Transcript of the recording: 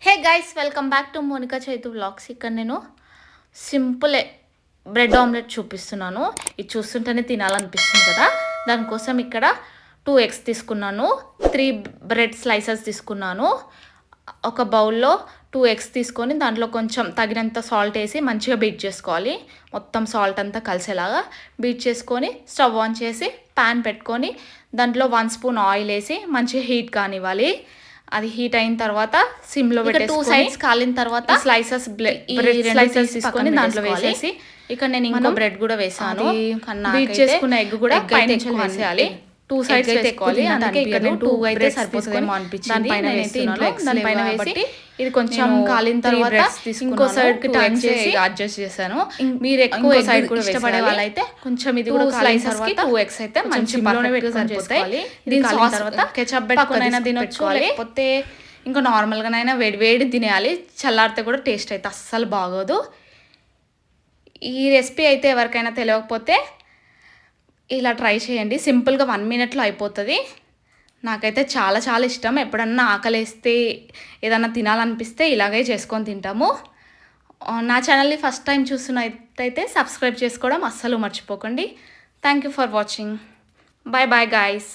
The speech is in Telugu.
Hey guys, welcome back to Monika Chaitu vlogs. ఇక్కడ నేను సింపుల్ బ్రెడ్ ఆమ్లెట్ చూపిస్తున్నాను. ఇది చూస్తుంటేనే తినాలనిపిస్తుంది కదా. దానికోసం ఇక్కడ 2 eggs తీసుకున్నాను, 3 బ్రెడ్ స్లైసెస్ తీసుకున్నాను. ఒక బౌల్లో 2 eggs తీసుకొని దాంట్లో కొంచెం తగినంత సాల్ట్ వేసి మంచిగా బీట్ చేసుకోవాలి. మొత్తం సాల్ట్ అంతా కలిసేలాగా బీట్ చేసుకొని స్టవ్ ఆన్ చేసి ప్యాన్ పెట్టుకొని దాంట్లో 1 స్పూన్ ఆయిల్ వేసి మంచిగా హీట్ కానివ్వాలి. అది హీట్ అయిన తర్వాత సిమ్లో పెట్టి 2 sides కాలిన తర్వాత స్లైసెస్ తీసుకొని దాంట్లో వేసేసి ఇక్కడ నేను ఇంకో బ్రెడ్ కూడా వేసాను. బీట్ చేసుకున్న ఎగ్ కూడా పైన వేసేయాలి. 2 sides వేసుకోవాలి. అందుకే ఇక్కడ నేను 2 అయితే సరిపోతుందేమో అనిపించింది. దానిపైన వేసి ఇది కొంచెం కాలిన తర్వాత ఇంకో సైడ్ కి టర్న్ చేసి అడ్జస్ట్ చేశాను. మీరు ఎక్కువ సైడ్ కూడా ఇష్టపడే వాళ్ళైతే కొంచెం ఇది కూడా స్లైసెస్ కి 2 eggs అయితే మంచి సిమ్లోనే పెట్టుకొని చేసుకోవాలి. దీని సాస్ తర్వాత కెచప్ పెట్టుకొని తినొచ్చు, లేకపోతే ఇంకా నార్మల్గానైనా వేడి తినేయాలి. చల్లారితే కూడా టేస్ట్ అయితే అస్సలు బాగోదు. ఈ రెసిపీ అయితే ఎవరికైనా తెలియకపోతే ఇలా ట్రై చేయండి. సింపుల్గా 1 minute అయిపోతుంది. నాకైతే చాలా చాలా ఇష్టం. ఎప్పుడన్నా ఆకలేస్తే ఏదన్నా తినాలనిపిస్తే ఇలాగే చేసుకొని తింటాము. నా ఛానల్ని ఫస్ట్ టైం చూస్తున్నట్టయితే సబ్స్క్రైబ్ చేసుకోవడం అస్సలు మర్చిపోకండి. Thank you for watching. Bye bye guys.